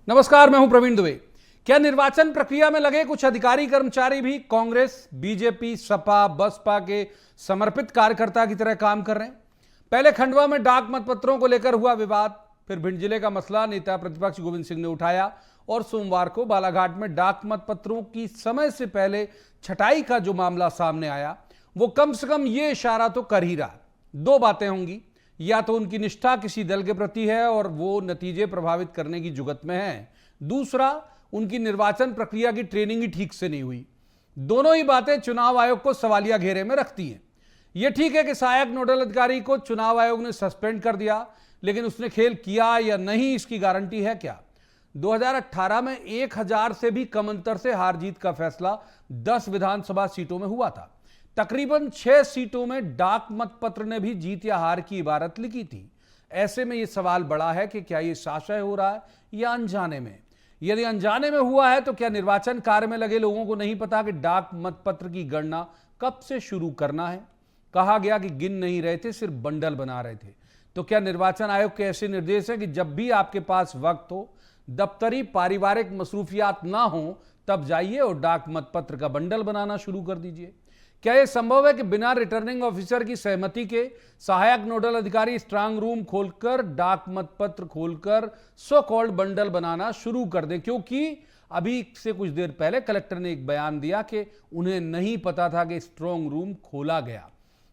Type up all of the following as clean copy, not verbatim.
नमस्कार, मैं हूं प्रवीण दुबे। क्या निर्वाचन प्रक्रिया में लगे कुछ अधिकारी कर्मचारी भी कांग्रेस, बीजेपी, सपा, बसपा के समर्पित कार्यकर्ता की तरह काम कर रहे हैं? पहले खंडवा में डाक मतपत्रों को लेकर हुआ विवाद, फिर भिंड जिले का मसला नेता प्रतिपक्ष गोविंद सिंह ने उठाया और सोमवार को बालाघाट में डाक मतपत्रों की समय से पहले छटाई का जो मामला सामने आया, वो कम से कम ये इशारा तो कर ही रहा। दो बातें होंगी, या तो उनकी निष्ठा किसी दल के प्रति है और वो नतीजे प्रभावित करने की जुगत में है, दूसरा उनकी निर्वाचन प्रक्रिया की ट्रेनिंग ही ठीक से नहीं हुई। दोनों ही बातें चुनाव आयोग को सवालिया घेरे में रखती हैं। यह ठीक है कि सहायक नोडल अधिकारी को चुनाव आयोग ने सस्पेंड कर दिया, लेकिन उसने खेल किया या नहीं, इसकी गारंटी है क्या? 2018 में 1000 से भी कम अंतर से हार जीत का फैसला 10 विधानसभा सीटों में हुआ था। तकरीबन 6 सीटों में डाक मतपत्र ने भी जीत या हार की इबारत लिखी थी। ऐसे में यह सवाल बड़ा है कि क्या यह साशय हो रहा है या अनजाने में? यदि अनजाने में हुआ है तो क्या निर्वाचन कार्य में लगे लोगों को नहीं पता कि डाक मतपत्र की गणना कब से शुरू करना है? कहा गया कि गिन नहीं रहे थे, सिर्फ बंडल बना रहे थे। तो क्या निर्वाचन आयोग के ऐसे निर्देश हैं कि जब भी आपके पास वक्त हो, दफ्तरी पारिवारिक मसरूफियात ना हो, तब जाइए और डाक मतपत्र का बंडल बनाना शुरू कर दीजिए? क्या यह संभव है कि बिना रिटर्निंग ऑफिसर की सहमति के सहायक नोडल अधिकारी स्ट्रांग रूम खोलकर डाक मतपत्र खोलकर सो कॉल्ड बंडल बनाना शुरू कर दें? क्योंकि अभी से कुछ देर पहले कलेक्टर ने एक बयान दिया कि उन्हें नहीं पता था कि स्ट्रांग रूम खोला गया।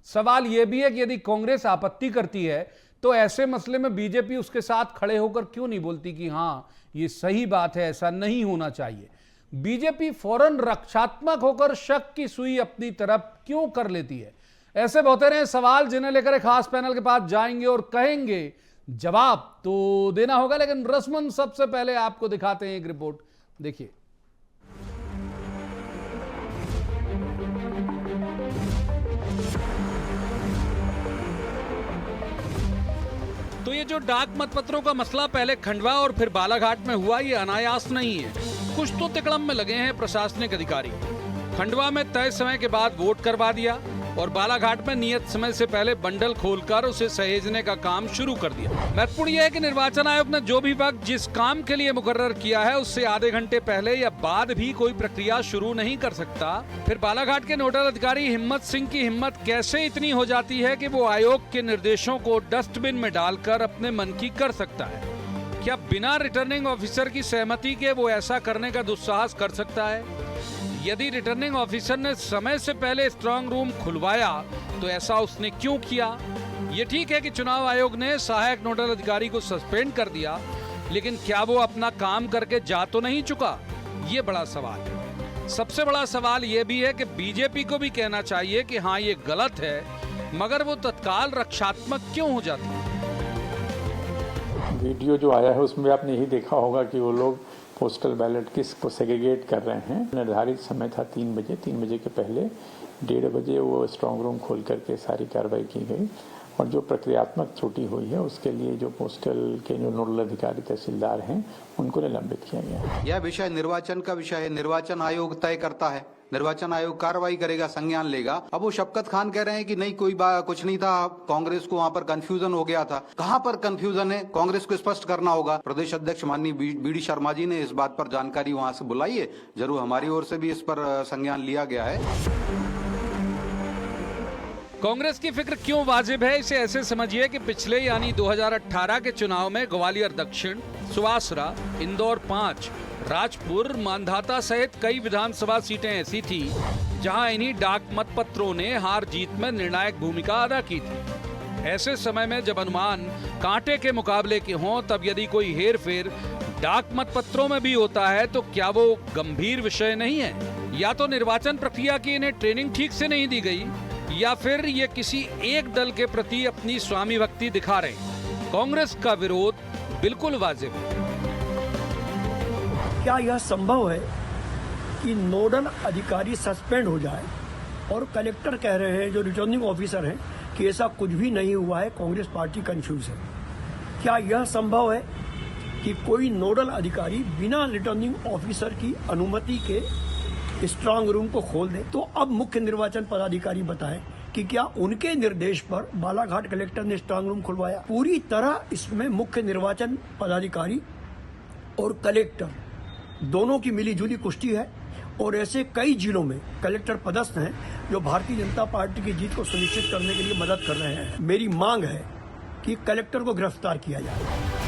सवाल यह भी है कि यदि कांग्रेस आपत्ति करती है तो ऐसे मसले में बीजेपी उसके साथ खड़े होकर क्यों नहीं बोलती कि हां, ये सही बात है, ऐसा नहीं होना चाहिए? बीजेपी फौरन रक्षात्मक होकर शक की सुई अपनी तरफ क्यों कर लेती है? ऐसे बहुत रहे सवाल जिन्हें लेकर एक खास पैनल के पास जाएंगे और कहेंगे जवाब तो देना होगा, लेकिन रस्मन सबसे पहले आपको दिखाते हैं एक रिपोर्ट, देखिए। तो ये जो डाक मतपत्रों का मसला पहले खंडवा और फिर बालाघाट में हुआ, ये अनायास नहीं है। कुछ तो तिकड़म में लगे हैं प्रशासनिक अधिकारी। खंडवा में तय समय के बाद वोट करवा दिया और बालाघाट में नियत समय से पहले बंडल खोलकर उसे सहेजने का काम शुरू कर दिया। महत्वपूर्ण यह है कि निर्वाचन आयोग ने जो भी वक्त जिस काम के लिए मुकर्रर किया है, उससे आधे घंटे पहले या बाद भी कोई प्रक्रिया शुरू नहीं कर सकता। फिर बालाघाट के नोडल अधिकारी हिम्मत सिंह की हिम्मत कैसे इतनी हो जाती है कि वो आयोग के निर्देशों को डस्टबिन में डालकर अपने मन की कर सकता है? क्या बिना रिटर्निंग ऑफिसर की सहमति के वो ऐसा करने का दुस्साहस कर सकता है? यदि रिटर्निंग ऑफिसर ने समय से पहले स्ट्रांग रूम खुलवाया तो ऐसा उसने क्यों किया? ये ठीक है कि चुनाव आयोग ने सहायक नोडल अधिकारी को सस्पेंड कर दिया, लेकिन क्या वो अपना काम करके जा तो नहीं चुका? ये बड़ा सवाल है। सबसे बड़ा सवाल ये भी है कि बीजेपी को भी कहना चाहिए कि हाँ, ये गलत है, मगर वो तत्काल रक्षात्मक क्यों हो जाती है? वीडियो जो आया है उसमें आपने यही देखा होगा कि वो लोग पोस्टल बैलेट किसको सेग्रीगेट कर रहे हैं। निर्धारित समय था 3 बजे, 3 बजे के पहले 1:30 बजे वो स्ट्रांग रूम खोल करके सारी कार्रवाई की गई और जो प्रक्रियात्मक त्रुटि हुई है उसके लिए जो पोस्टल के जो नोडल अधिकारी तहसीलदार हैं उनको निलंबित किया गया। यह विषय निर्वाचन का विषय है, निर्वाचन आयोग तय करता है, निर्वाचन आयोग कार्रवाई करेगा, संज्ञान लेगा। अब वो शफकत खान कह रहे हैं कि नहीं, कोई कुछ नहीं था, कांग्रेस को वहाँ पर कंफ्यूजन हो गया था। कहाँ पर कंफ्यूजन है? कांग्रेस को स्पष्ट करना होगा। प्रदेश अध्यक्ष माननीय बीडी शर्मा जी ने इस बात पर जानकारी वहाँ से बुलाई है, जरूर हमारी ओर से भी इस पर संज्ञान लिया गया है। कांग्रेस की फिक्र क्यों वाजिब है, इसे ऐसे समझिए कि पिछले यानी 2018 के चुनाव में ग्वालियर दक्षिण, सुवासरा, इंदौर 5, राजपुर, मांधाता सहित कई विधानसभा सीटें ऐसी थी जहां इन्हीं डाक मतपत्रों ने हार जीत में निर्णायक भूमिका अदा की थी। ऐसे समय में जब अनुमान कांटे के मुकाबले के हों, तब यदि कोई हेरफेर डाक मतपत्रों में भी होता है तो क्या वो गंभीर विषय नहीं है? या तो निर्वाचन प्रक्रिया की इन्हें ट्रेनिंग ठीक से नहीं दी गई, या फिर ये किसी एक दल के प्रति अपनी स्वामी भक्ति दिखा रहे हैं। कांग्रेस का विरोध बिल्कुल वाजिब है। क्या यह संभव है कि नोडल अधिकारी सस्पेंड हो जाए और कलेक्टर कह रहे हैं, जो रिटर्निंग ऑफिसर हैं, कि ऐसा कुछ भी नहीं हुआ है, कांग्रेस पार्टी कंफ्यूज है? क्या यह संभव है कि कोई नोडल अधिकारी बिना रिटर्निंग ऑफिसर की अनुमति के स्ट्रांग रूम को खोल दे? तो अब मुख्य निर्वाचन पदाधिकारी बताएं कि क्या उनके निर्देश पर बालाघाट कलेक्टर ने स्ट्रांग रूम खुलवाया? पूरी तरह इसमें मुख्य निर्वाचन पदाधिकारी और कलेक्टर दोनों की मिलीजुली कुश्ती है और ऐसे कई जिलों में कलेक्टर पदस्थ हैं जो भारतीय जनता पार्टी की जीत को सुनिश्चित करने के लिए मदद कर रहे हैं। मेरी मांग है कि कलेक्टर को गिरफ्तार किया जाए।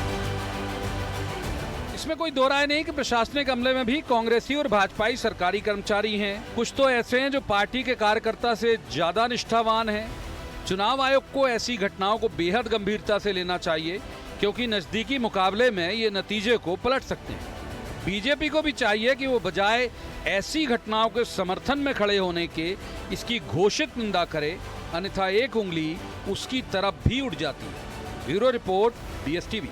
इसमें कोई दो राय नहीं कि प्रशासनिक अमले में भी कांग्रेसी और भाजपाई सरकारी कर्मचारी हैं। कुछ तो ऐसे हैं जो पार्टी के कार्यकर्ता से ज्यादा निष्ठावान हैं। चुनाव आयोग को ऐसी घटनाओं को बेहद गंभीरता से लेना चाहिए, क्योंकि नजदीकी मुकाबले में ये नतीजे को पलट सकते हैं। बीजेपी को भी चाहिए कि वो बजाय ऐसी घटनाओं के समर्थन में खड़े होने के इसकी घोषित निंदा करे, अन्यथा एक उंगली उसकी तरफ भी उठ जाती है। Bureau report, DSTV।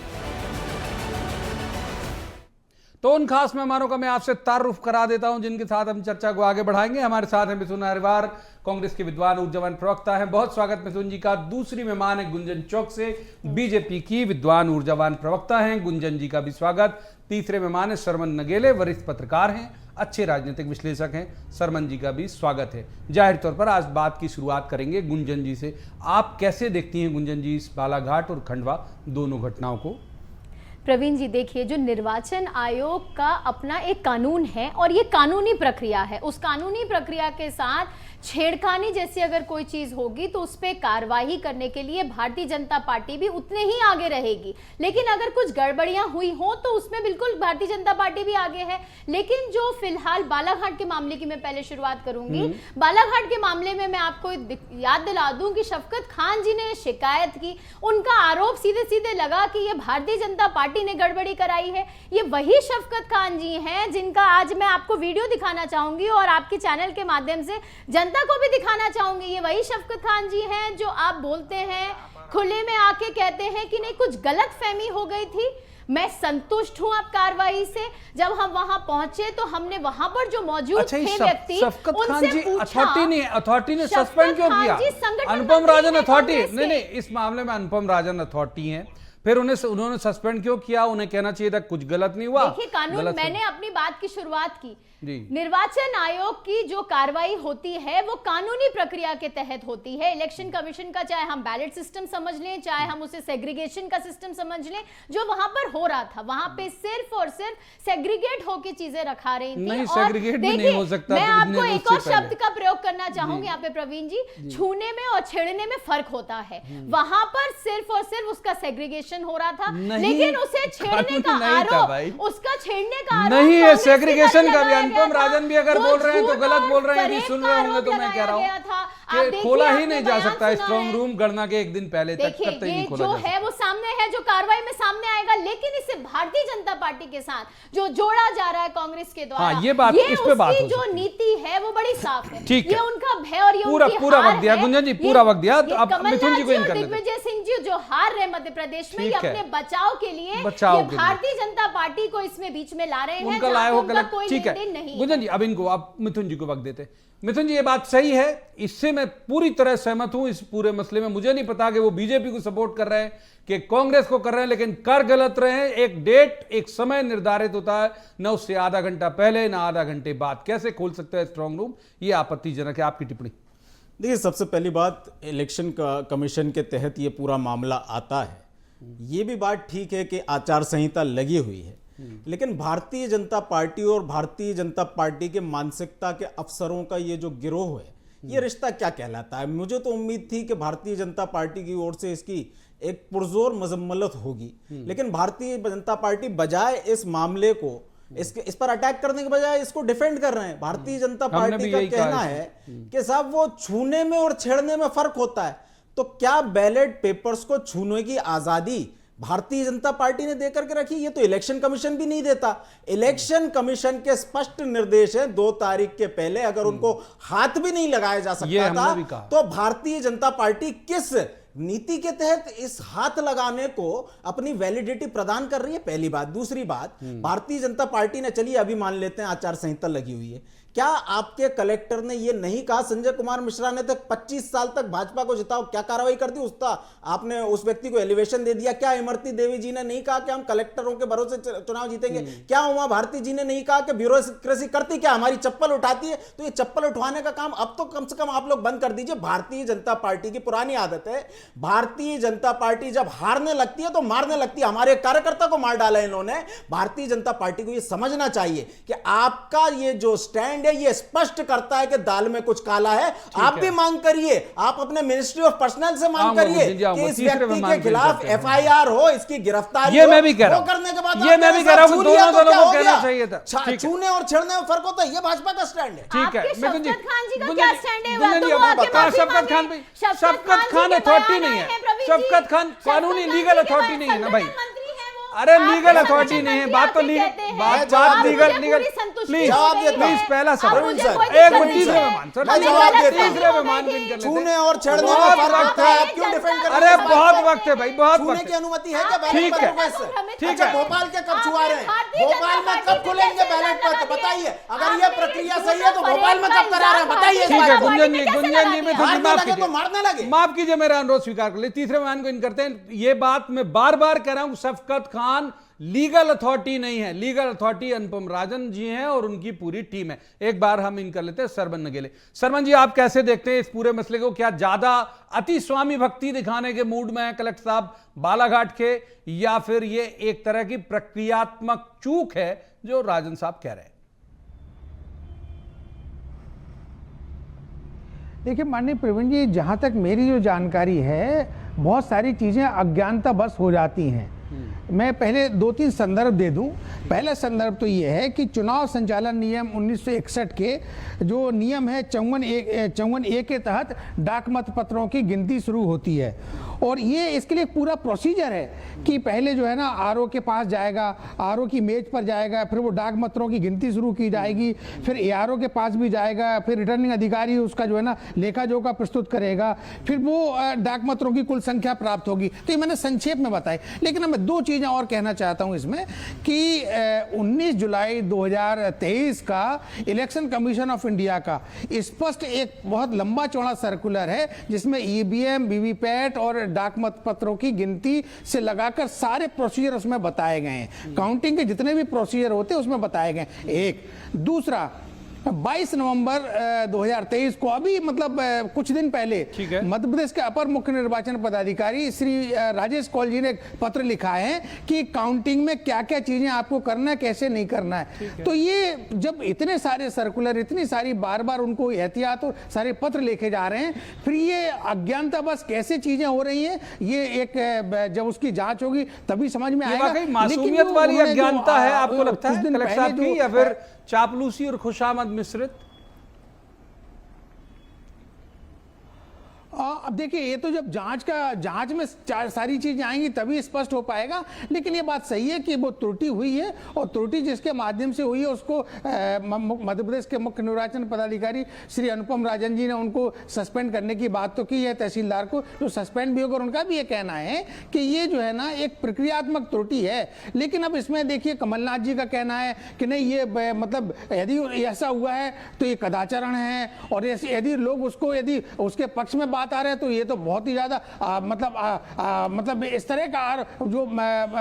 तो उन खास मेहमानों का मैं आपसे तारुफ करा देता हूं जिनके साथ हम चर्चा को आगे बढ़ाएंगे। हमारे साथ हैं मिथुन अहिरवार, कांग्रेस के विद्वान ऊर्जावान प्रवक्ता हैं। बहुत स्वागत मिथुन जी का। दूसरी मेहमान है गुंजन चौक से, बीजेपी की विद्वान ऊर्जावान प्रवक्ता हैं। गुंजन जी का भी स्वागत। तीसरे मेहमान है सरमन नगेले, वरिष्ठ पत्रकार हैं, अच्छे राजनीतिक विश्लेषक हैं। सरमन जी का भी स्वागत है। जाहिर तौर पर आज बात की शुरुआत करेंगे गुंजन जी से। आप कैसे देखती हैं गुंजन जी इस बालाघाट और खंडवा दोनों घटनाओं को? प्रवीण जी, देखिए, जो निर्वाचन आयोग का अपना एक कानून है और ये कानूनी प्रक्रिया है, उस कानूनी प्रक्रिया के साथ छेड़खानी जैसी अगर कोई चीज होगी तो उस पर कार्रवाई करने के लिए भारतीय जनता पार्टी भी उतने ही आगे रहेगी। लेकिन अगर कुछ गड़बड़ियां हुई हो तो उसमें बिल्कुल भारतीय जनता पार्टी भी आगे है। लेकिन जो फिलहाल बालाघाट के मामले की मैं पहले शुरुआत करूंगी। बालाघाट के मामले में मैं आपको याद दिला दूं कि शफकत खान जी ने शिकायत की, उनका आरोप सीधे सीधे लगा कि ये भारतीय जनता पार्टी ने गड़बड़ी कराई है। ये वही शफकत खान जी हैं जिनका आज मैं आपको वीडियो दिखाना चाहूंगी और आपके चैनल के माध्यम से जनता को भी दिखाना चाहूंगी। ये वही शफकत खान जी हैं जो आप बोलते हैं, खुले में आके कहते हैं कि नहीं, कुछ गलत फहमी हो गई थी, मैं संतुष्ट हूं आप कार्रवाई से। जब हम वहां पहुंचे तो हमने वहां पर जो मौजूद थे व्यक्ति, शफकत खान जी पूछा, अथॉरिटी ने सस्पेंड क्यों किया? अनुपम राजन अथॉरिटी नहीं, इस मामले में अनुपम राजन अथॉरिटी हैं, फिर उन्होंने सस्पेंड क्यों किया? उन्हें कहना चाहिए था कुछ गलत नहीं हुआ। देखिए, कानून, मैंने अपनी बात की शुरुआत की। निर्वाचन आयोग की जो कार्रवाई होती है वो कानूनी प्रक्रिया के तहत होती है। इलेक्शन कमीशन का, चाहे हम बैलेट सिस्टम समझ लें, चाहे हम उसे सेग्रीगेशन का सिस्टम समझ लें, जो वहां पर हो रहा था, वहां पे सिर्फ और सिर्फ सेग्रीगेट होके चीजें रखा रही थी। नहीं, सेग्रीगेट भी नहीं हो सकता। मैं आपको एक और शब्द का प्रयोग करना चाहूंगी यहाँ पे प्रवीण जी। छूने में और छेड़ने में फर्क होता है। वहां पर सिर्फ और सिर्फ उसका सेग्रीगेशन हो रहा था, लेकिन उसे छेड़ने का आरोप, उसका छेड़ने का आरोप नहीं है सेग्रीगेशन का भी। अनुपम राजन भी अगर बोल रहे हैं तो गलत बोल रहे हैं, सुन रहे होंगे तो मैं कह रहा हूँ कि खोला ही नहीं जा सकता स्ट्रांग रूम गणना के एक दिन पहले तक, तब तक नहीं खोला जा सकता। जो है वो सामने है, जो कार्रवाई में सामने आएगा, लेकिन इसे भारतीय जनता पार्टी के साथ जो जोड़ा जा रहा है कांग्रेस के द्वारा, हाँ, ये बात, इस पे बात हो जो नीति है वो बड़ी साफ है। ठीक है, ये उनका भय और ये पूरा वक्त दिया गुंजन जी, पूरा वक्त दिया। अब मिथुन जी को इन करने दिग्विजय सिंह जी जो हार रहे मध्य प्रदेश में, ये अपने बचाव के लिए भारतीय जनता पार्टी को इसमें बीच में ला रहे हैं, उनका लाए हो गलत। ठीक है गुंजन जी, अब इनको आप मिथुन जी को वक्त देते। मिथुन जी, ये बात सही है, इससे मैं पूरी तरह सहमत हूं। इस पूरे मसले में मुझे नहीं पता कि वो बीजेपी को सपोर्ट कर रहे हैं कि कांग्रेस को कर रहे हैं, लेकिन कर गलत रहे हैं। एक डेट, एक समय निर्धारित होता है, न उससे आधा घंटा पहले न आधा घंटे बाद कैसे खोल सकता है स्ट्रांग रूम, ये आपत्तिजनक है। आपकी टिप्पणी? देखिए, सबसे पहली बात, इलेक्शन कमीशन के तहत ये पूरा मामला आता है। ये भी बात ठीक है कि आचार संहिता लगी हुई है, लेकिन भारतीय जनता पार्टी और भारतीय जनता पार्टी के मानसिकता के अफसरों का ये जो गिरोह है, ये रिश्ता क्या कहलाता है? मुझे तो उम्मीद थी कि भारतीय जनता पार्टी की ओर से इसकी एक पुरजोर मजम्मत होगी, लेकिन भारतीय जनता पार्टी बजाय इस मामले को इस पर अटैक करने के बजाय इसको डिफेंड कर रहे हैं। भारतीय जनता पार्टी का कहना है कि साहब वो छूने में और छेड़ने में फर्क होता है। तो क्या बैलेट पेपर्स को छूने की आजादी भारतीय जनता पार्टी ने देकर के रखी? ये तो इलेक्शन कमीशन भी नहीं देता। इलेक्शन कमीशन के स्पष्ट निर्देश है, 2 तारीख के पहले अगर उनको हाथ भी नहीं लगाया जा सकता था, तो भारतीय जनता पार्टी किस नीति के तहत इस हाथ लगाने को अपनी वैलिडिटी प्रदान कर रही है? पहली बात। दूसरी बात, भारतीय जनता पार्टी ने, चलिए अभी मान लेते हैं आचार संहिता लगी हुई है, क्या आपके कलेक्टर ने ये नहीं कहा संजय कुमार मिश्रा ने तो 25 साल तक भाजपा को जिताओ, क्या कार्रवाई कर दी? उसका आपने उस व्यक्ति को एलिवेशन दे दिया। क्या इमरती देवी जी ने नहीं कहा कि हम कलेक्टरों के भरोसे चुनाव जीतेंगे? क्या उमा भारती जी ने नहीं कहा कि ब्यूरोक्रेसी करती क्या, हमारी चप्पल उठाती है? तो ये चप्पल उठवाने का काम अब तो कम से कम आप लोग बंद कर दीजिए। भारतीय जनता पार्टी की पुरानी आदत है, भारतीय जनता पार्टी जब हारने लगती है तो मारने लगती है। हमारे कार्यकर्ता को मार डाला इन्होंने। भारतीय जनता पार्टी को ये समझना चाहिए कि आपका ये जो स्टैंड ये स्पष्ट करता है कि दाल में कुछ काला है। आप भी मांग करिए, आप अपने मिनिस्ट्री ऑफ पर्सनल से मांग करिए कि इस व्यक्ति के खिलाफ FIR हो, इसकी गिरफ्तारी ये मैं भी कह रहा हूं, करने के बाद ये मैं भी कह रहा हूं, दोनों दलों को कहना चाहिए था। छूने और छेड़ने में फर्क होता है, ये भाजपा का स्टैंड है। ठीक है, शफकत खान जी का क्या स्टैंड है? शफकत खान भाई, शफकत खान अथॉरिटी नहीं है, शफकत खान कानूनी लीगल अथॉरिटी नहीं है ना भाई। अरे लीगल अथॉरिटी नहीं है, बात तो लीगल, बात लीगल प्लीज पहला सवाल एक मिनट, तीसरे मेहमान सर, तीसरे मेहमान को कर लेते हैं। छूने और छेड़ने में फर्क है, आप क्यों डिफेंड कर रहे हैं? अरे बहुत वक्त है भाई, बहुत वक्त की अनुमति है क्या? ठीक है, ठीक है। भोपाल के कब छुआ रहे हैं? भोपाल में कब खुलेंगे बैलेट पर? बताइए, अगर ये प्रक्रिया सही है तो भोपाल में कब करा रहे हैं? बताइए। ठीक है गुंजन जी में मारने लगे, माफ कीजिए, मेरा अनुरोध स्वीकार कर ले। तीसरे मेहमान को इन करते हैं। ये बात मैं बार बार कह रहा हूं, शफकत खान लीगल अथॉरिटी नहीं है, लीगल अथॉरिटी अनुपम राजन जी हैं और उनकी पूरी टीम है। एक बार हम इन कर लेते हैं सरवन नगेले। सरवन जी, आप कैसे देखते हैं इस पूरे मसले को? क्या ज्यादा अति स्वामी भक्ति दिखाने के मूड में है कलेक्टर साहब बालाघाट के, या फिर ये एक तरह की प्रक्रियात्मक चूक है जो राजन साहब कह रहे हैं? देखिए माननीय प्रवीण जी, जहाँ तक मेरी जो जानकारी है, बहुत सारी चीज़ें अज्ञानता बस हो जाती हैं। मैं पहले 2-3 संदर्भ दे दूं। पहला संदर्भ तो ये है कि चुनाव संचालन नियम 1961 के जो नियम है 54A के तहत डाक मत पत्रों की गिनती शुरू होती है, और ये इसके लिए पूरा प्रोसीजर है कि पहले जो है ना RO के पास जाएगा, RO की मेज पर जाएगा, फिर वो डाक मतों की गिनती शुरू की जाएगी, फिर ARO के पास भी जाएगा, फिर रिटर्निंग अधिकारी उसका जो है ना लेखा जोखा प्रस्तुत करेगा, फिर वो डाक मतों की कुल संख्या प्राप्त होगी। तो ये मैंने संक्षेप में बताई, लेकिन मैं 2 चीज़ें और कहना चाहता हूं इसमें कि 19 जुलाई 2023 का इलेक्शन कमीशन ऑफ इंडिया का स्पष्ट एक बहुत लंबा चौड़ा सर्कुलर है, जिसमें EVM, VVPAT और डाक मत पत्रों की गिनती से लगाकर सारे प्रोसीजर उसमें बताए गए हैं। काउंटिंग के जितने भी प्रोसीजर होते हैं उसमें बताए गए। एक दूसरा, 22 नवंबर 2023 को, अभी मतलब कुछ दिन पहले, मध्य प्रदेश के अपर मुख्य निर्वाचन पदाधिकारी श्री राजेश कौल जी ने एक पत्र लिखा है कि काउंटिंग में क्या क्या चीजें आपको करना है, कैसे नहीं करना है। तो ये जब इतने सारे सर्कुलर, इतनी सारी बार बार उनको एहतियात और सारे पत्र लेके जा रहे हैं, फिर ये अज्ञानता बस कैसे चीजें हो रही हैं, ये एक जब उसकी जांच होगी तभी समझ में आएगा। मासूमियत वाली अज्ञानता है आपको लगता है कलेक्टर साहब की, या फिर चापलूसी और खुशामद मिश्रित? अब देखिए, ये तो जब जांच में सारी चीजें आएंगी तभी स्पष्ट हो पाएगा। लेकिन ये बात सही है कि वो त्रुटि हुई है, और त्रुटि जिसके माध्यम से हुई है उसको मध्य प्रदेश के मुख्य निर्वाचन पदाधिकारी श्री अनुपम राजन जी ने उनको सस्पेंड करने की बात तो की है, तहसीलदार को जो सस्पेंड भी होगा। उनका भी ये कहना है कि ये जो है ना एक प्रक्रियात्मक त्रुटि है। लेकिन अब इसमें देखिए कमलनाथ जी का कहना है कि नहीं, ये मतलब यदि ऐसा हुआ है तो ये कदाचारण है, और यदि लोग उसको यदि उसके पक्ष में बात आ रहे हैं तो ये तो बहुत ही ज्यादा मतलब इस तरह का जो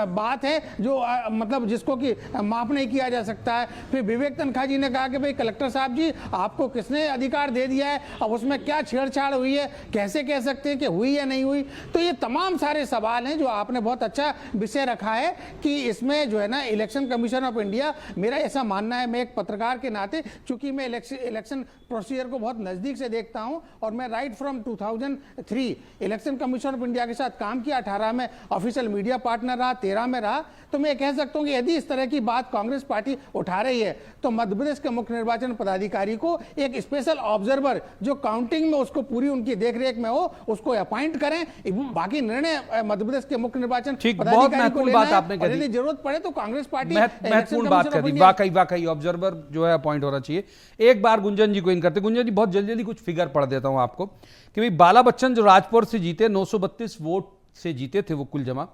बात है जो मतलब जिसको कि माफ नहीं किया जा सकता है। फिर विवेक तनखा जी ने कहा कि भाई कलेक्टर साहब जी, आपको किसने अधिकार दे दिया है, अब उसमें क्या छेड़छाड़ हुई है, कैसे कह सकते हैं कि हुई या नहीं हुई। तो ये तमाम सारे सवाल हैं जो आपने बहुत अच्छा विषय रखा है कि इसमें जो है ना इलेक्शन कमीशन ऑफ इंडिया, मेरा ऐसा मानना है, मैं एक पत्रकार के नाते, चूंकि मैं इलेक्शन प्रोसीजर को बहुत नजदीक से देखता हूं, और मैं right from 2003 election commission of India के साथ काम किया, 18 में ऑफिशियल मीडिया पार्टनर रहा, 13 में रहा। तो मैं कह सकता हूं कि यदि इस तरह की बात कांग्रेस पार्टी उठा रही है तो मध्य प्रदेश के मुख्य निर्वाचन पदाधिकारी को एक स्पेशल ऑब्जर्वर जो काउंटिंग में उसको पूरी उनकी देखरेख में हो, उसको अपॉइंट करें। बाकी निर्णय मध्य प्रदेश के मुख्य निर्वाचन पदाधिकारी को लेना है, और यदि जरूरत पड़े तो कांग्रेस पार्टी महत्वपूर्ण बात कर दी। वाकई ऑब्जर्वर जो है अपॉइंट होना चाहिए। एक बार गुंजन जी को इन करते। गुंजन जी, बहुत जल्दी कुछ फिगर पढ़ देता हूं आपको कि भाई बाला बच्चन जो राजपुर से जीते, 932 वोट से जीते थे वो कुल जमा,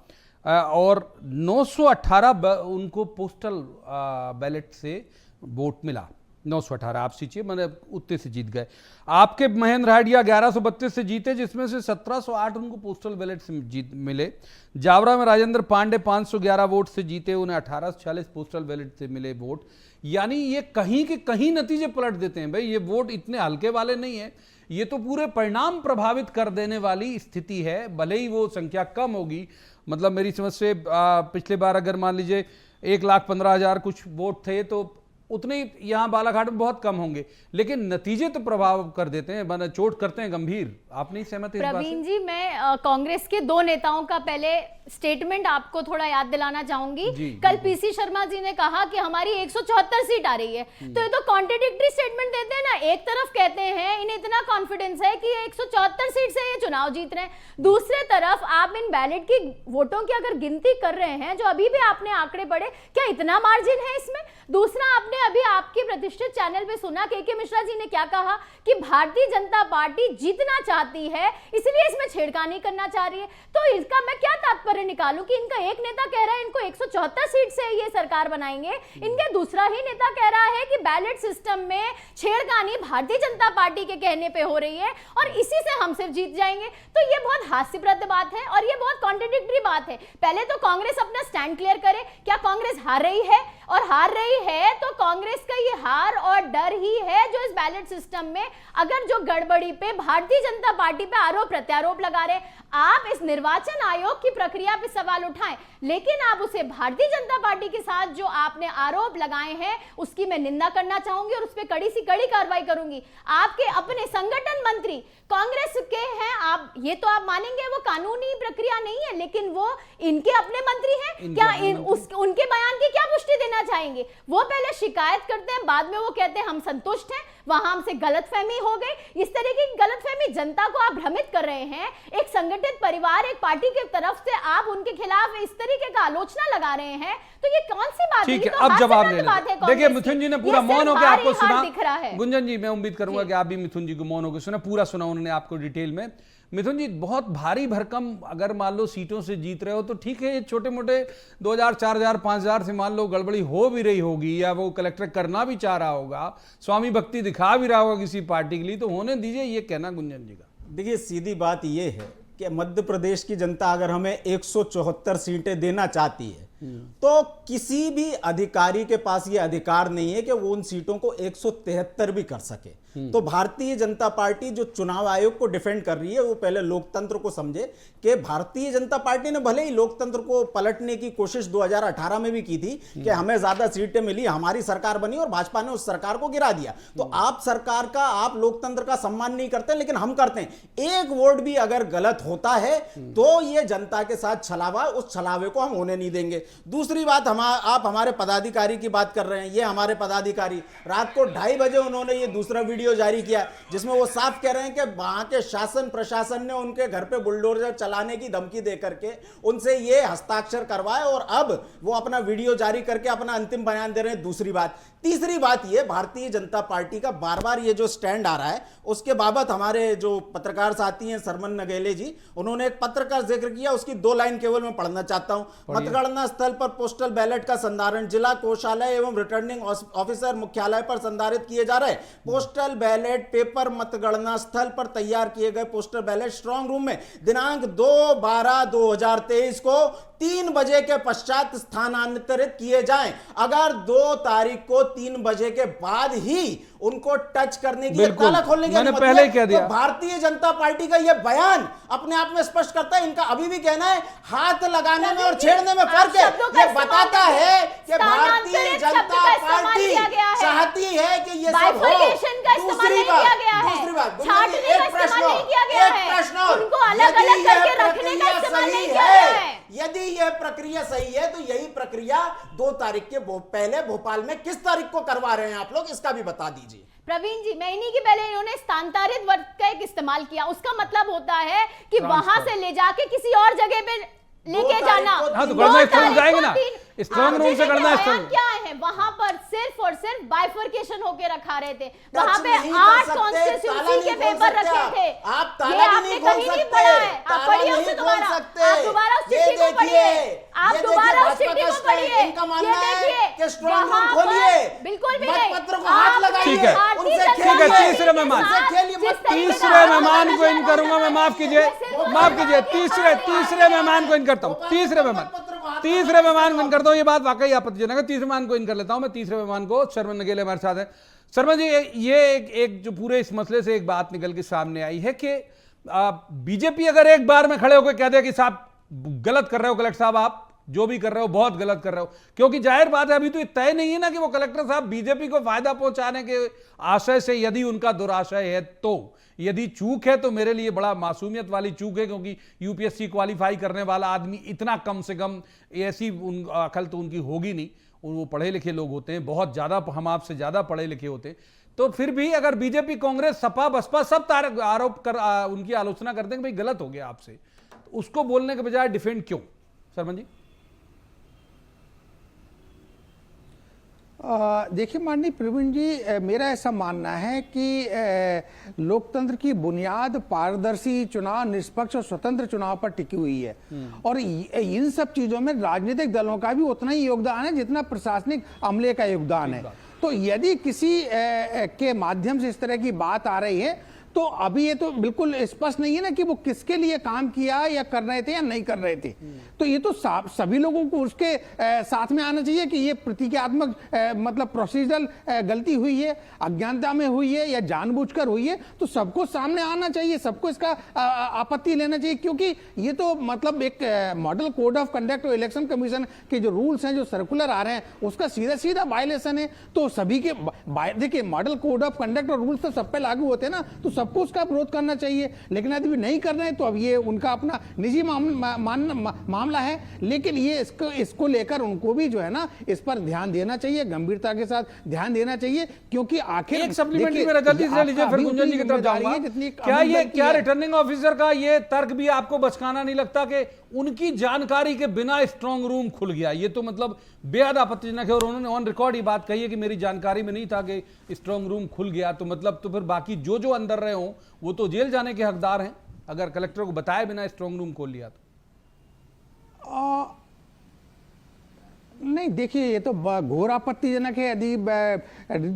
और 918 उनको पोस्टल बैलेट से वोट मिला, 918 आप सींचिए, मैंने उतने से जीत गए। आपके महेंद्र हाडिया 1132 से जीते, जिसमें से 1708 उनको पोस्टल बैलेट से जीत मिले। जावरा में राजेंद्र पांडे 511 वोट से जीते, उन्हें 1846 पोस्टल बैलेट से मिले वोट। यानी ये कहीं के कहीं नतीजे पलट देते हैं भाई, ये वोट इतने हल्के वाले नहीं है, ये तो पूरे परिणाम प्रभावित कर देने वाली स्थिति है। भले ही वो संख्या कम होगी, मतलब मेरी समझ से पिछले बार अगर मान लीजिए 1,15,000 कुछ वोट थे तो उतने ही यहाँ बालाघाट में बहुत कम होंगे, लेकिन नतीजे तो प्रभाव कर देते हैं, माने चोट करते हैं गंभीर। आप नहीं सहमत इस बात से? प्रवीण जी, मैं कांग्रेस के दो नेताओं का पहले स्टेटमेंट आपको थोड़ा याद दिलाना चाहूंगी। कल पीसी शर्मा जी ने कहा कि हमारी 174 सीट आ रही है, तो ये तो कॉन्ट्रडिक्टरी स्टेटमेंट देते हैं ना। एक तरफ कहते हैं इन्हें इतना कॉन्फिडेंस है कि 174 सीट से ये चुनाव जीत रहे हैं, दूसरे तरफ आप इन बैलेट की वोटों की अगर गिनती कर रहे हैं, जो अभी भी आपने आंकड़े पढ़े, क्या इतना मार्जिन है इसमें? दूसरा, आपने अभी आपके प्रतिष्ठित चैनल पे सुना के मिश्रा जी ने क्या कहा कि भारतीय जनता पार्टी जीतना चाहती है, इसलिए इसमें छेड़खानी करना चाह रही है। तो इसका मैं क्या तात्पर्य निकालूं कि इनका एक नेता कह रहा है इनको 174 सीट से ये सरकार बनाएंगे, इनके दूसरा ही नेता कह रहा है कि बैलेट सिस्टम में छेड़खानी भारतीय जनता पार्टी के कहने पे हो रही है और इसी से हम सिर्फ जीत जाएंगे। तो ये बहुत हास्यप्रद बात है और ये बहुत कॉन्ट्रडिक्टरी बात है। पहले तो कांग्रेस अपना स्टैंड क्लियर करे, क्या कांग्रेस हार रही है? और हार रही है तो कांग्रेस का ये हार और डर ही है जो इस बैलेट सिस्टम में अगर जो गड़बड़ी पे भारतीय जनता पार्टी पे आरोप प्रत्यारोप लगा रहे। आप इस निर्वाचन आयोग की प्रक्रिया पे सवाल उठाएं, लेकिन आप उसे भारतीय जनता पार्टी के साथ जो आपने आरोप लगाए हैं उसकी मैं निंदा करना चाहूंगी और उस पर कड़ी सी कड़ी कार्रवाई करूंगी। आपके अपने संगठन मंत्री कांग्रेस के हैं, आप ये तो आप मानेंगे वो कानूनी प्रक्रिया नहीं है, लेकिन वो इनके अपने मंत्री हैं। क्या उनके बयान की क्या पुष्टि देना चाहेंगे? वो पहले शिकायत करते हैं, बाद में वो कहते हैं हम संतुष्ट हैं, वहां हमसे गलतफहमी हो गई। इस तरीके की गलतफहमी जनता को आप भ्रमित कर रहे हैं। एक संगठित परिवार, एक पार्टी की तरफ से आप उनके खिलाफ इस तरीके का आलोचना लगा रहे हैं, तो ये कौन सी बात है? ठीक है, अब जवाब ले लें। देखिए मिथुन जी ने पूरा मौन होकर आपको सुना। गुंजन जी, मैं उम्मीद करूंगा कि आप भी मिथुन जी को मौन होकर सुना, पूरा सुना उन्होंने आपको डिटेल में। मिथुन जी, बहुत भारी भरकम अगर मान लो सीटों से जीत रहे हो तो ठीक है, ये छोटे मोटे 2,000, 4,000, 5,000 से मान लो गड़बड़ी हो भी रही होगी या वो कलेक्टर करना भी चाह रहा होगा, स्वामी भक्ति दिखा भी रहा होगा किसी पार्टी के लिए, तो होने दीजिए, ये कहना गुंजन जी का। देखिए, सीधी बात ये है कि मध्य प्रदेश की जनता अगर हमें 174 सीटें देना चाहती है तो किसी भी अधिकारी के पास ये अधिकार नहीं है कि वो उन सीटों को 173 भी कर सके। तो भारतीय जनता पार्टी जो चुनाव आयोग को डिफेंड कर रही है, वो पहले लोकतंत्र को समझे कि भारतीय जनता पार्टी ने भले ही लोकतंत्र को पलटने की कोशिश 2018 में भी की थी कि हमें ज्यादा सीटें मिली, हमारी सरकार बनी और भाजपा ने उस सरकार को गिरा दिया। तो आप सरकार का, आप लोकतंत्र का सम्मान नहीं करते, लेकिन हम करते हैं। एक वोट भी अगर गलत होता है तो ये जनता के साथ छलावा, उस छलावे को हम होने नहीं देंगे। दूसरी बात, आप हमारे पदाधिकारी की बात कर रहे हैं। ये हमारे पदाधिकारी रात को 2:30 बजे उन्होंने ये दूसरा वीडियो जारी किया जिसमें वो साफ कह रहे हैं कि वहां के शासन प्रशासन ने उनके घर पे बुलडोजर चलाने की धमकी दे करके उनसे ये हस्ताक्षर करवाए और अब वो अपना वीडियो जारी करके अपना अंतिम बयान दे रहे हैं। दूसरी बात। तीसरी बात ये, भारतीय जनता पार्टी का बार बार ये जो स्टैंड आ रहा है उसके बाबत हमारे जो पत्रकार साथी हैं सरमन नगेले जी, उन्होंने एक पत्र का जिक्र किया, उसकी 2 लाइन केवल मैं पढ़ना चाहता हूं। मतगणना स्थल पर पोस्टल बैलेट का संधारण जिला कोषालय एवं रिटर्निंग ऑफिसर मुख्यालय पर संधारित किए जा रहे पोस्टल बैलेट पेपर मतगणना स्थल पर तैयार किए गए पोस्टल बैलेट स्ट्रांग रूम में दिनांक 2/12/2023 को 3 बजे के पश्चात स्थानांतरित किए जाएं। अगर 2 तारीख को 3 बजे के बाद ही उनको टच करने की, ताला खोलने की अनुमति पहले कह दिया। तो भारतीय जनता पार्टी का यह बयान अपने आप में स्पष्ट करता है, इनका अभी भी कहना है हाथ लगाने में और छेड़ने में फर्क है। यह बताता है कि भारतीय जनता पार्टी चाहती है कि ये सब हो। दूसरी बात, एक प्रश्न और, यदि यह प्रक्रिया सही है तो यही प्रक्रिया 2 तारीख के पहले भोपाल में किस तारीख को करवा रहे हैं आप लोग, इसका भी बता दीजिए। प्रवीण जी, मैं इन्हीं के पहले इन्होंने स्थानांतरित वर्ग का एक इस्तेमाल किया, उसका मतलब होता है कि वहां से ले जाके किसी और जगह पे लेके जाना। हाँ, तो गणना स्थल जाएंगे ना, स्ट्रांग रूम से गणना स्थल क्या है, वहां पर सिर्फ और सिर्फ बाइफर्केशन होके रखा रहे थे। वहां पे 8 कॉन्स्टिट्यूएंसी के पेपर रखे थे। आप ताला भी नहीं खोल सकते, आप पढ़िए उसे दोबारा, आप दोबारा उस चिट्ठी को पढ़िए, आप दोबारा उस चिट्ठी को पढ़िए, ये देखिए वहां पर बिल्कुल भी नहीं, ठीक है, तीसरे मेहमान को इन करूंगा मैं, माफ कीजिए, तीसरे मेहमान को इन करता हूं, तीसरे मेहमान को इन करता हूं। ये बात वाकई आपत्तिजनक है, तीसरे मेहमान को इन कर लेता हूं मैं। तीसरे मेहमान को शर्मन नगेले हमारे साथ है। शर्मा जी, ये एक जो पूरे इस मसले से एक बात निकल के सामने आई है कि बीजेपी अगर एक बार में खड़े होकर कह दे कि साहब गलत कर रहे हो कलेक्टर साहब, आप जो भी कर रहे हो बहुत गलत कर रहे हो, क्योंकि जाहिर बात है अभी तो तय नहीं है ना कि वो कलेक्टर साहब बीजेपी को फायदा पहुंचाने के आशय से, यदि उनका दुराशय है तो, यदि चूक है तो मेरे लिए बड़ा मासूमियत वाली चूक है, क्योंकि यूपीएससी क्वालिफाई करने वाला आदमी इतना कम से कम ऐसी अकल तो उनकी होगी नहीं, वो पढ़े लिखे लोग होते हैं, बहुत ज्यादा, हम आपसे ज्यादा पढ़े लिखे होते हैं, तो फिर भी अगर बीजेपी, कांग्रेस, सपा, बसपा सब आरोप कर उनकी आलोचना करते हैं कि भाई गलत हो गया आपसे, तो उसको बोलने के बजाय डिफेंड क्यों? शर्मा जी देखिए माननीय प्रवीण जी, मेरा ऐसा मानना है कि लोकतंत्र की बुनियाद पारदर्शी चुनाव, निष्पक्ष और स्वतंत्र चुनाव पर टिकी हुई है, और इन सब चीजों में राजनीतिक दलों का भी उतना ही योगदान है जितना प्रशासनिक अमले का योगदान है। तो यदि किसी के माध्यम से इस तरह की बात आ रही है तो अभी ये तो बिल्कुल स्पष्ट नहीं है ना कि वो किसके लिए काम किया या कर रहे थे या नहीं कर रहे थे। तो ये तो सभी लोगों को उसके साथ में आना चाहिए कि ये प्रतीकात्मक मतलब प्रोसीजरल गलती हुई है, अज्ञानता में हुई है या जानबूझकर हुई है, तो सबको सामने आना चाहिए, सबको इसका आपत्ति लेना चाहिए, क्योंकि ये तो मतलब एक मॉडल कोड ऑफ कंडक्ट और इलेक्शन कमीशन के जो रूल्स हैं, जो सर्कुलर आ रहे हैं, उसका सीधा सीधा वायलेशन है। तो सभी के देखिए मॉडल कोड ऑफ कंडक्ट और रूल्स तो सब पे लागू होते हैं ना, तो सबको उसका विरोध करना चाहिए। लेकिन यदि नहीं कर रहे हैं तो अब ये उनका अपना निजी मामला है, लेकिन ये इसको लेकर उनको भी जो है ना इस पर ध्यान देना चाहिए, गंभीरता के साथ ध्यान देना चाहिए, क्योंकि आखिर एक सप्लीमेंट्री में जल्दी से लीजिए, फिर गुंजन जी की तरफ जाऊंगा। क्या रिटर्निंग ऑफिसर का ये तर्क भी आपको बचकाना नहीं लगता कि उनकी जानकारी के बिना स्ट्रांग रूम खुल गया? ये तो मतलब बेहद आपत्तिजनक है, और उन्होंने ऑन रिकॉर्ड ये बात कही है कि मेरी जानकारी में नहीं था कि स्ट्रांग रूम खुल गया, तो मतलब तो फिर बाकी जो अंदर रहे हों वो तो जेल जाने के हकदार हैं, अगर कलेक्टर को बताए बिना स्ट्रांग रूम खोल लिया तो। नहीं, देखिए ये तो घोर आपत्तिजनक है यदि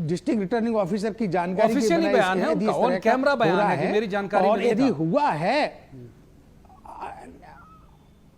डिस्ट्रिक्ट रिटर्निंग ऑफिसर की जानकारी ऑफिशियली बयान है उनका, ऑन कैमरा बयान है कि मेरी जानकारी और में नहीं यदि था। हुआ है,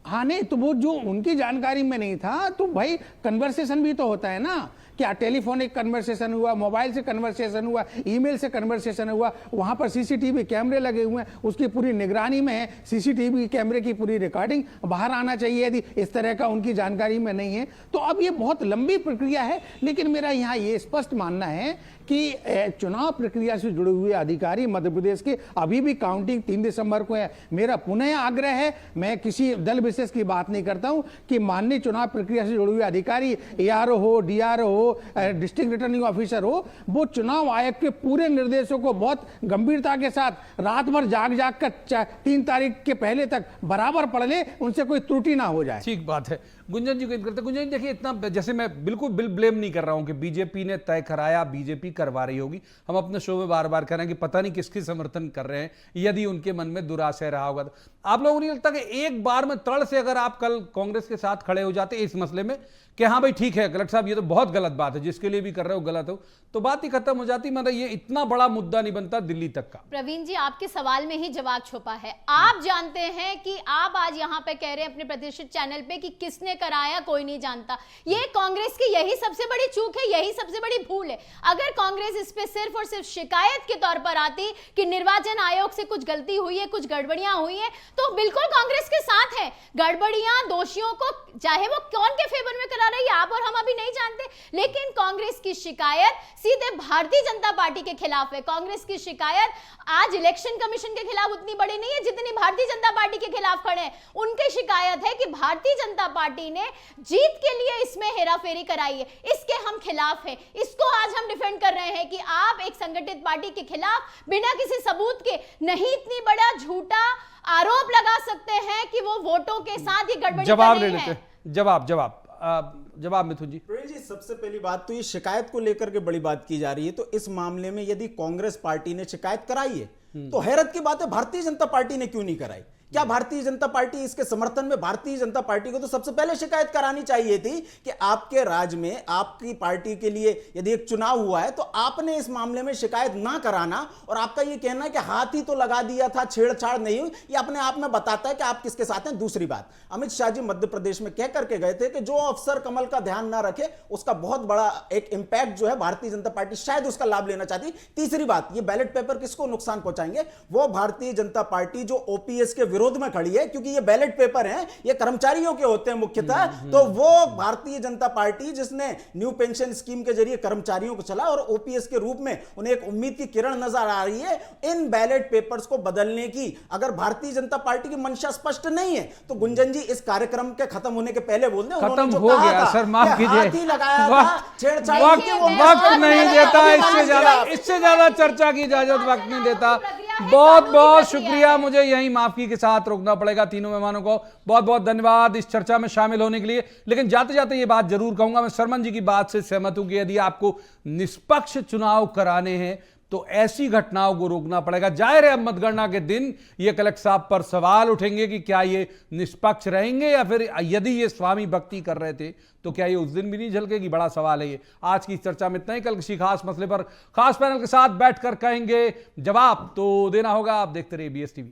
हाँ नहीं तो वो जो उनकी जानकारी में नहीं था, तो भाई कन्वर्सेशन भी तो होता है ना, क्या टेलीफोनिक कन्वर्सेशन हुआ, मोबाइल से कन्वर्सेशन हुआ, ईमेल से कन्वर्सेशन हुआ, वहाँ पर सीसीटीवी कैमरे लगे हुए हैं, उसकी पूरी निगरानी में है, सीसीटीवी कैमरे की पूरी रिकॉर्डिंग बाहर आना चाहिए यदि इस तरह का उनकी जानकारी में नहीं है। तो अब ये बहुत लंबी प्रक्रिया है, लेकिन मेरा यहाँ ये स्पष्ट मानना है कि चुनाव प्रक्रिया से जुड़े हुए अधिकारी मध्य प्रदेश के अभी भी काउंटिंग 3 दिसंबर को है। मेरा पुनः आग्रह है, मैं किसी दल विशेष की बात नहीं करता हूं, कि माननीय चुनाव प्रक्रिया से जुड़े हुए अधिकारी ARO हो, DRO हो, डिस्ट्रिक्ट रिटर्निंग ऑफिसर हो, वो चुनाव आयोग के पूरे निर्देशों को बहुत गंभीरता के साथ रात भर जाग कर 3 तारीख के पहले तक बराबर पढ़ ले, उनसे कोई त्रुटि ना हो जाए। ठीक बात है। गुंजन जी को करते, गुंजन जी देखिए, इतना जैसे मैं बिल्कुल ब्लेम नहीं कर रहा हूं कि बीजेपी ने तय कराया, बीजेपी करवा रही होगी, हम अपने शो में बार बार कह रहे हैं कि पता नहीं किसकी समर्थन कर रहे हैं, यदि उनके मन में दुराशय रहा होगा तो। आप लोगों को नहीं लगता कि एक बार में तड़ से अगर आप कल कांग्रेस के साथ खड़े हो जाते इस मसले में कि हाँ भाई ठीक है कलेक्टर साहब ये तो बहुत गलत बात है, जिसके लिए भी कर रहे हो गलत हो, तो बात ही खत्म हो जाती, मतलब ये इतना बड़ा मुद्दा नहीं बनता दिल्ली तक का। प्रवीण जी, आपके सवाल में ही जवाब छुपा है। आप जानते हैं कि आप आज यहाँ पे कह रहे हैं अपने प्रतिष्ठित चैनल पे कि किसने कराया कोई नहीं जानता। ये कांग्रेस की यही सबसे बड़ी चूक है, यही सबसे बड़ी भूल है। अगर कांग्रेस इस पे सिर्फ और सिर्फ शिकायत के तौर पर आती कि निर्वाचन आयोग से कुछ गलती हुई है, कुछ गड़बड़ियां हुई है, तो बिल्कुल कांग्रेस के साथ है। गड़बड़ियां दोषियों को चाहे वो कौन के फेवर में करा रही है, आप और हम अभी नहीं जानते, लेकिन कांग्रेस की शिकायत सीधे भारतीय जनता पार्टी के खिलाफ है। कांग्रेस की शिकायत आज इलेक्शन कमीशन के खिलाफ उतनी बड़ी नहीं है जितनी भारतीय जनता पार्टी के खिलाफ खड़े हैं। उनकी शिकायत है कि भारतीय जनता पार्टी ने जीत के लिए इसमें हेराफेरी कराई है, इसके हम खिलाफ हैं। इसको आज हम डिफेंड कर रहे हैं कि आप एक संगठित पार्टी के खिलाफ बिना किसी सबूत के नहीं इतनी बड़ा झूठा आरोप लगा सकते हैं कि वो वोटों के साथ ही गड़बड़ी जवाब ले लेते हैं। जवाब मिथुन जी। प्रवीण जी, सबसे पहली बात तो ये शिकायत को लेकर के बड़ी बात की जा रही है, तो इस मामले में यदि कांग्रेस पार्टी ने शिकायत कराई है तो हैरत की बात है भारतीय जनता पार्टी ने क्यों नहीं कराई। क्या भारतीय जनता पार्टी इसके समर्थन में? भारतीय जनता पार्टी को तो सबसे पहले शिकायत करानी चाहिए थी कि आपके राज्य में आपकी पार्टी के लिए यदि एक चुनाव हुआ है तो आपने इस मामले में शिकायत ना कराना, और आपका ये कहना है कि हाथ ही तो लगा दिया था, छेड़छाड़ नहीं हुई, ये अपने आप में बताता है कि आप किसके साथ हैं। दूसरी बात, अमित शाह जी मध्य प्रदेश में कह करके गए थे कि जो अफसर कमल का ध्यान ना रखे उसका बहुत बड़ा एक इंपैक्ट जो है भारतीय जनता पार्टी शायद उसका लाभ लेना चाहती। तीसरी बात, ये बैलेट पेपर किसको नुकसान पहुंचाएंगे? वो भारतीय जनता पार्टी जो ओपीएस के विरोध में खड़ी है, क्योंकि ये बैलेट पेपर हैं, ये कर्मचारियों के होते हैं मुख्यतः, तो वो भारतीय जनता पार्टी जिसने न्यू पेंशन स्कीम के जरिए कर्मचारियों को चला और ओपीएस के रूप में उन्हें एक उम्मीद की किरण नजर आ रही है, इन बैलेट पेपर्स को बदलने की अगर भारतीय जनता पार्टी की मंशा स्पष्ट नहीं है तो गुंजन जी इस कार्यक्रम के खत्म होने के पहले बोल दें, खत्म हो गया सर, माफ कीजिए, वक्त नहीं देता, इससे ज्यादा चर्चा की इजाजत वक्त नहीं देता। बहुत बहुत शुक्रिया, मुझे यही माफी के साथ रोकना पड़ेगा। तीनों मेहमानों को बहुत बहुत धन्यवाद इस चर्चा में शामिल होने के लिए। लेकिन जाते जाते ये बात जरूर कहूंगा, मैं शर्मन जी की बात से सहमत हूं कि यदि आपको निष्पक्ष चुनाव कराने हैं तो ऐसी घटनाओं को रोकना पड़ेगा। जाहिर है अब मतगणना के दिन ये कलेक्टर साहब पर सवाल उठेंगे कि क्या ये निष्पक्ष रहेंगे, या फिर यदि ये स्वामी भक्ति कर रहे थे तो क्या ये उस दिन भी नहीं झलकेगी? बड़ा सवाल है ये। आज की इस चर्चा में इतना ही। कल किसी खास मसले पर खास पैनल के साथ बैठकर कहेंगे जवाब तो देना होगा। आप देखते रहिए BS TV।